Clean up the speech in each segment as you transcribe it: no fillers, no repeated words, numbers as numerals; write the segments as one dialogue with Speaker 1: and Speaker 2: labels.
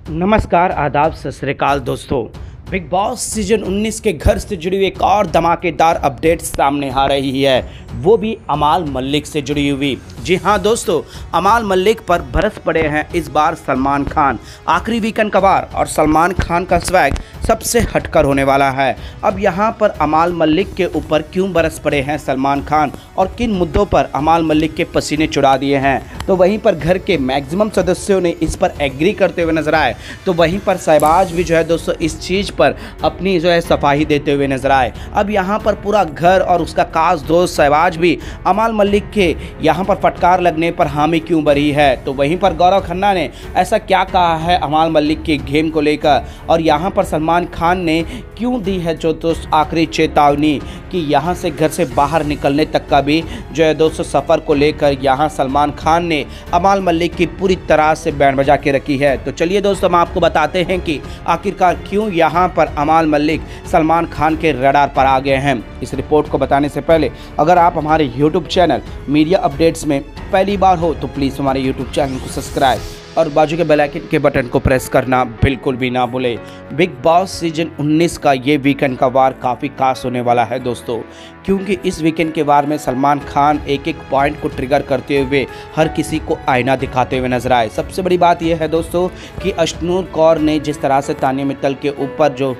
Speaker 1: नमस्कार, आदाब, सत श्री अकाल दोस्तों। बिग बॉस सीजन 19 के घर से जुड़ी हुई एक और धमाकेदार अपडेट सामने आ रही है, वो भी अमाल मलिक से जुड़ी हुई। जी हाँ दोस्तों, अमाल मलिक पर बरस पड़े हैं इस बार सलमान खान। आखिरी वीकेंड का वार और सलमान खान का स्वैग सबसे हटकर होने वाला है। अब यहाँ पर अमाल मलिक के ऊपर क्यों बरस पड़े हैं सलमान खान और किन मुद्दों पर अमाल मलिक के पसीने छुड़ा दिए हैं, तो वहीं पर घर के मैक्सिमम सदस्यों ने इस पर एग्री करते हुए नजर आए, तो वहीं पर शहबाज भी जो है दोस्तों इस चीज़ पर अपनी जो है सफाई देते हुए नजर आए। अब यहाँ पर पूरा घर और उसका खास दोस्त शहबाज भी अमाल मलिक के यहाँ पर फटकार लगने पर हामी क्यों भरी है, तो वहीं पर गौरव खन्ना ने ऐसा क्या कहा है अमाल मलिक के गेम को लेकर, और यहाँ पर सलमान खान ने क्यों दी है जो दोस्त आखिरी चेतावनी कि यहाँ से घर से बाहर निकलने तक का भी जो है दोस्तों सफ़र को लेकर यहाँ सलमान खान ने अमाल मलिक की पूरी तरह से बैंड बजा के रखी है। तो चलिए दोस्तों, हम आपको बताते हैं कि आखिरकार क्यों यहाँ पर अमाल मलिक सलमान खान के रडार पर आ गए हैं। इस रिपोर्ट को बताने से पहले अगर आप हमारे यूट्यूब चैनल मीडिया अपडेट्स में पहली बार हो तो प्लीज़ हमारे यूट्यूब चैनल को सब्सक्राइब और बाजू के बेल आइकन के बटन को प्रेस करना बिल्कुल भी ना भूले। बिग बॉस सीजन 19 का ये वीकेंड का वार काफ़ी खास होने वाला है दोस्तों, क्योंकि इस वीकेंड के वार में सलमान खान एक एक पॉइंट को ट्रिगर करते हुए हर किसी को आईना दिखाते हुए नजर आए। सबसे बड़ी बात यह है दोस्तों कि अश्नूर कौर ने जिस तरह से तानिया मित्तल के ऊपर जो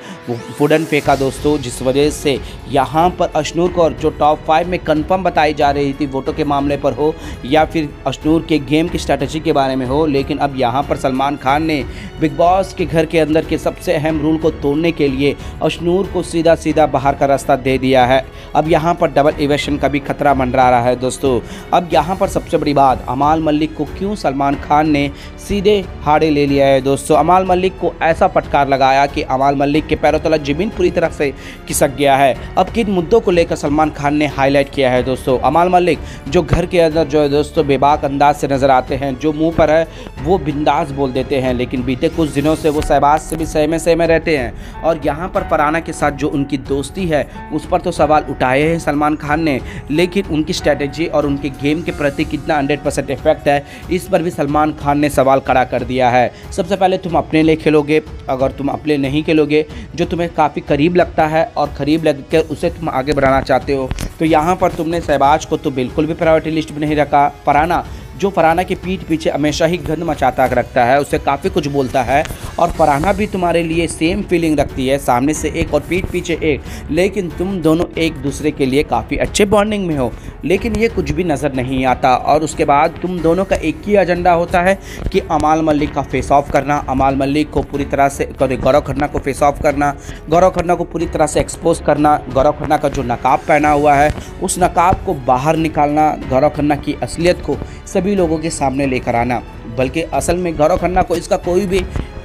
Speaker 1: वुडन फेंका दोस्तों, जिस वजह से यहाँ पर अश्नूर कौर जो टॉप 5 में कन्फर्म बताई जा रही थी वोटों के मामले पर हो या फिर अश्नूर के गेम की स्ट्रैटेजी के बारे में हो, लेकिन अब यहाँ पर सलमान खान ने बिग बॉस के घर के अंदर के सबसे अहम रूल को तोड़ने के लिए अश्नूर को सीधा सीधा बाहर का रास्ता दे दिया है। अब यहाँ पर डबल इवेक्शन का भी खतरा मंडरा रहा है दोस्तों। अब यहाँ पर सबसे बड़ी बात, अमाल मलिक को क्यों सलमान खान ने सीधे हाड़े ले लिया है दोस्तों। अमाल मलिक को ऐसा फटकार लगाया कि अमाल मलिक के पैरों तले जमीन पूरी तरह से खिसक गया है। अब किन मुद्दों को लेकर सलमान खान ने हाईलाइट किया है दोस्तों। अमाल मलिक जो घर के अंदर जो है दोस्तों बेबाक अंदाज से नजर आते हैं, जो मुंह पर है वो बिंदास बोल देते हैं, लेकिन बीते कुछ दिनों से वो शहबाज से भी सहमे रहते हैं। और यहाँ पर फरहाना के साथ जो उनकी दोस्ती है उस पर तो सवाल उठाए हैं सलमान खान ने, लेकिन उनकी स्ट्रैटेजी और उनके गेम के प्रति कितना 100% इफेक्ट है इस पर भी सलमान खान ने सवाल खड़ा कर दिया है। सबसे पहले तुम अपने लिए खेलोगे, अगर तुम अपने नहीं खेलोगे जो तुम्हें काफ़ी करीब लगता है और करीब लगकर उसे तुम आगे बढ़ाना चाहते हो, तो यहाँ पर तुमने शहबाज को तो बिल्कुल भी प्रायोरिटी लिस्ट में नहीं रखा। फरहाना की पीठ पीछे हमेशा ही गंद मचाता रखता है, उससे काफ़ी कुछ बोलता है, और फरहाना भी तुम्हारे लिए सेम फीलिंग रखती है, सामने से एक और पीठ पीछे एक, लेकिन तुम दोनों एक दूसरे के लिए काफ़ी अच्छे बॉन्डिंग में हो, लेकिन ये कुछ भी नज़र नहीं आता। और उसके बाद तुम दोनों का एक ही एजेंडा होता है कि अमाल मलिक का फेस ऑफ करना, अमाल मलिक को पूरी तरह से गौरव खन्ना को फेस ऑफ करना, गौरव खन्ना को पूरी तरह से एक्सपोज करना, गौरव खन्ना का जो नकाब पहना हुआ है उस नकाब को बाहर निकालना, गौरव खन्ना की असलियत को सभी लोगों के सामने लेकर आना। बल्कि असल में गौरव खन्ना को इसका कोई भी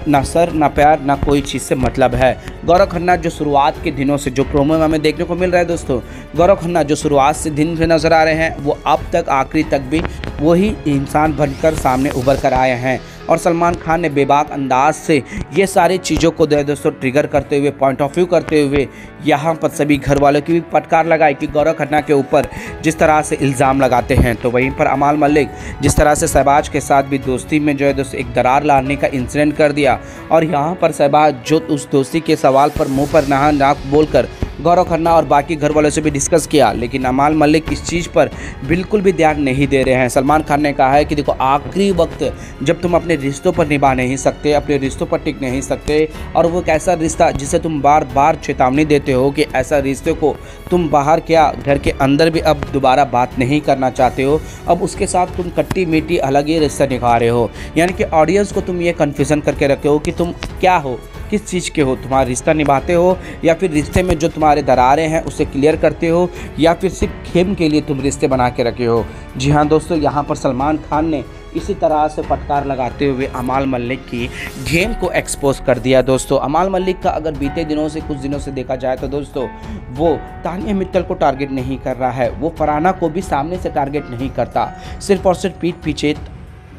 Speaker 1: ना सर ना प्यार ना कोई चीज़ से मतलब है। गौरव खन्ना जो शुरुआत के दिनों से जो प्रोमो में हमें देखने को मिल रहा है दोस्तों, गौरव खन्ना जो शुरुआत से दिन से नज़र आ रहे हैं वो अब तक आखिरी तक भी वही इंसान बनकर सामने उभर कर आए हैं। और सलमान खान ने बेबाक अंदाज से ये सारी चीज़ों को दोस्तों ट्रिगर करते हुए, पॉइंट ऑफ व्यू करते हुए यहाँ पर सभी घर वालों की भी फटकार लगाई कि गौरव खन्ना के ऊपर जिस तरह से इल्ज़ाम लगाते हैं, तो वहीं पर अमाल मलिक जिस तरह से शहबाज के साथ भी दोस्ती में जो है दोस्तों एक दरार लाने का इंसिडेंट कर दिया, और यहाँ पर शहबाज जो उस दोस्ती के सवाल पर मुँह पर नाक बोलकर गौरव खन्ना और बाकी घर वालों से भी डिस्कस किया, लेकिन अमाल मलिक इस चीज़ पर बिल्कुल भी ध्यान नहीं दे रहे हैं। सलमान खान ने कहा है कि देखो, आखिरी वक्त जब तुम अपने रिश्तों पर निभा नहीं सकते, अपने रिश्तों पर टिक नहीं सकते, और वो एक ऐसा रिश्ता जिसे तुम बार बार चेतावनी देते हो कि ऐसा रिश्ते को तुम बाहर क्या घर के अंदर भी अब दोबारा बात नहीं करना चाहते हो, अब उसके साथ तुम कट्टी मीठी अलग ही रिश्ता निभा रहे हो, यानी कि ऑडियंस को तुम ये कन्फ्यूज़न करके रखे हो कि तुम क्या हो, किस चीज़ के हो, तुम्हारा रिश्ता निभाते हो या फिर रिश्ते में जो तुम्हारे दरारें हैं उसे क्लियर करते हो, या फिर सिर्फ खेम के लिए तुम रिश्ते बना के रखे हो। जी हाँ दोस्तों, यहाँ पर सलमान खान ने इसी तरह से फटकार लगाते हुए अमाल मलिक की गेम को एक्सपोज कर दिया दोस्तों। अमाल मलिक का अगर बीते दिनों से कुछ दिनों से देखा जाए तो दोस्तों वो तानिया मित्तल को टारगेट नहीं कर रहा है, वो फरहाना को भी सामने से टारगेट नहीं करता, सिर्फ और सिर्फ पीठ पीछे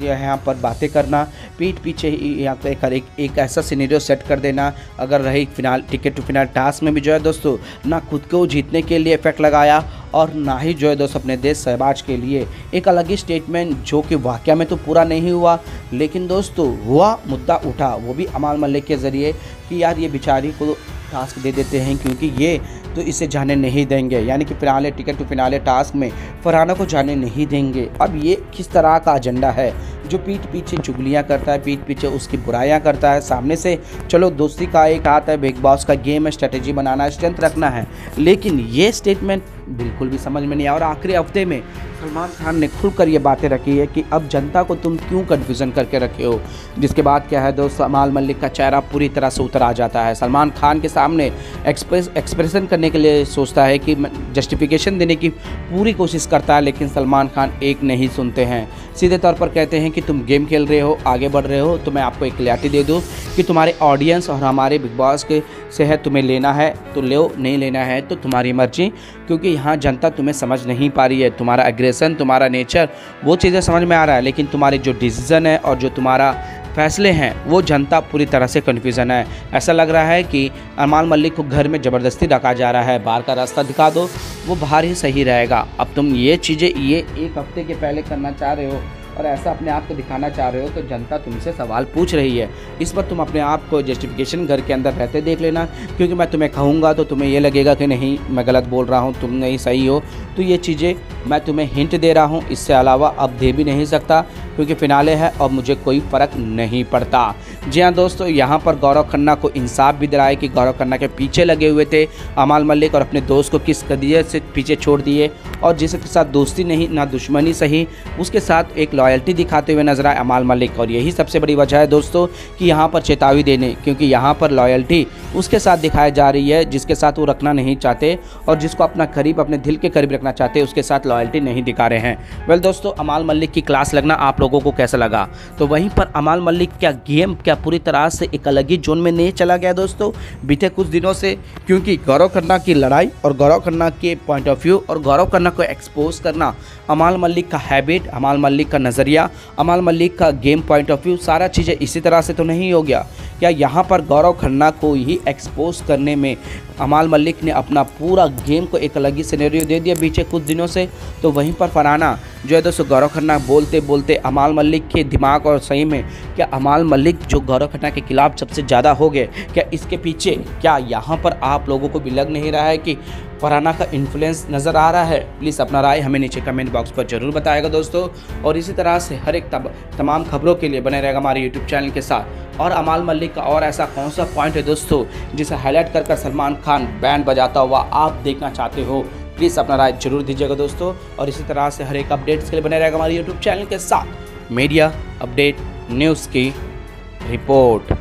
Speaker 1: यहाँ पर बातें करना, पीठ पीछे यहाँ पर एक ऐसा सिनेरियो सेट कर देना। अगर रही finale ticket to finale task में भी जो है दोस्तों ना खुद को जीतने के लिए इफेक्ट लगाया और ना ही जो है दोस्त अपने देश सहबाज के लिए एक अलग ही स्टेटमेंट, जो कि वाकया में तो पूरा नहीं हुआ, लेकिन दोस्तों हुआ, मुद्दा उठा, वो भी अमाल मलिक के ज़रिए कि यार ये बेचारी को टास्क दे देते हैं क्योंकि ये तो इसे जाने नहीं देंगे, यानी कि finale ticket to finale task में फरहाना को जाने नहीं देंगे। अब ये किस तरह का एजेंडा है जो पीठ पीछे चुगलियाँ करता है, पीठ पीछे उसकी बुराइयाँ करता है, सामने से चलो दोस्ती का एक हाथ है, बिग बॉस का गेम है, स्ट्रेटेजी बनाना है, स्ट्रेंथ रखना है, लेकिन ये स्टेटमेंट बिल्कुल भी समझ में नहीं आया। और आखिरी हफ्ते में सलमान खान ने खुलकर ये बातें रखी है कि अब जनता को तुम क्यों कन्फ्यूज़न करके रखे हो, जिसके बाद क्या है दोस्त, अमाल मलिक का चेहरा पूरी तरह से उतर आ जाता है। सलमान खान के सामने एक्सप्रेशन करने के लिए सोचता है कि जस्टिफिकेशन देने की पूरी कोशिश करता है, लेकिन सलमान खान एक नहीं सुनते हैं, सीधे तौर पर कहते हैं कि तुम गेम खेल रहे हो, आगे बढ़ रहे हो, तो मैं आपको एक क्लैरिटी दे दूँ कि तुम्हारे ऑडियंस और हमारे बिग बॉस के से है, तुम्हें लेना है तो लो, नहीं लेना है तो तुम्हारी मर्जी, क्योंकि यहाँ जनता तुम्हें समझ नहीं पा रही है। तुम्हारा एग्रेशन, तुम्हारा नेचर, वो चीज़ें समझ में आ रहा है, लेकिन तुम्हारे जो डिसीज़न है और जो तुम्हारा फैसले हैं वो जनता पूरी तरह से कन्फ्यूज़न है। ऐसा लग रहा है कि अमाल मलिक को घर में ज़बरदस्ती रखा जा रहा है, बाहर का रास्ता दिखा दो, वो बाहर ही सही रहेगा। अब तुम ये चीज़ें ये एक हफ्ते के पहले करना चाह रहे हो और ऐसा अपने आप को दिखाना चाह रहे हो, तो जनता तुमसे सवाल पूछ रही है। इस पर तुम अपने आप को जस्टिफिकेशन घर के अंदर रहते देख लेना, क्योंकि मैं तुम्हें कहूँगा तो तुम्हें ये लगेगा कि नहीं मैं गलत बोल रहा हूँ, तुम नहीं सही हो। तो ये चीज़ें मैं तुम्हें हिंट दे रहा हूँ, इससे अलावा अब दे भी नहीं सकता, क्योंकि फिनाले है और मुझे कोई फ़र्क नहीं पड़ता। जी हाँ दोस्तों, यहाँ पर गौरव खन्ना को इंसाफ भी दिलाए कि गौरव खन्ना के पीछे लगे हुए थे अमाल मलिक और अपने दोस्त को किस कदियत से पीछे छोड़ दिए, और जिसके साथ दोस्ती नहीं ना दुश्मनी सही, उसके साथ एक लॉयल्टी दिखाते हुए नजर आए अमाल मलिक। और यही सबसे बड़ी वजह है दोस्तों कि यहाँ पर चेतावनी देने, क्योंकि यहाँ पर लॉयल्टी उसके साथ दिखाई जा रही है जिसके साथ वो रखना नहीं चाहते, और जिसको अपना करीब, अपने दिल के करीब रखना चाहते हैं, उसके साथ लॉयल्टी नहीं दिखा रहे हैं। वेल दोस्तों, अमाल मलिक की क्लास लगना आप लोगों को कैसा लगा? तो वहीं पर अमाल मलिक क्या गेम क्या पूरी तरह से एक अलग ही जोन में नहीं चला गया दोस्तों बीते कुछ दिनों से? क्योंकि गौरव खन्ना की लड़ाई और गौरव खन्ना के पॉइंट ऑफ व्यू और गौरव खन्ना को एक्सपोज करना, अमाल मलिक का हैबिट, अमाल मलिक का नज़रिया, अमाल मलिक का गेम पॉइंट ऑफ व्यू, सारा चीज़ें इसी तरह से तो नहीं हो गया क्या? यहाँ पर गौरव खन्ना को ही एक्सपोज करने में अमाल मलिक ने अपना पूरा गेम को एक अलग ही सिनेरियो दे दिया बीते कुछ दिनों से। तो वहीं पर फरहाना जो है दोस्तों, गौरव खन्ना बोलते बोलते अमाल मलिक के दिमाग, और सही में क्या अमाल मलिक जो गौरव खन्ना के खिलाफ सबसे ज़्यादा हो गए, क्या इसके पीछे क्या यहाँ पर आप लोगों को भी लग नहीं रहा है कि फरहाना का इन्फ्लुएंस नज़र आ रहा है? प्लीज़ अपना राय हमें नीचे कमेंट बॉक्स पर जरूर बताएगा दोस्तों, और इसी तरह से हर एक तमाम खबरों के लिए बने रहेगा हमारे यूट्यूब चैनल के साथ। और अमाल मलिक का और ऐसा कौन सा पॉइंट है दोस्तों जिसे हाईलाइट कर सलमान खान बैंड बजाता हुआ आप देखना चाहते हो? प्लीज़ अपना राय जरूर दीजिएगा दोस्तों, और इसी तरह से हर एक अपडेट्स के लिए बने रहेगा हमारे यूट्यूब चैनल के साथ। मीडिया अपडेट न्यूज़ की रिपोर्ट।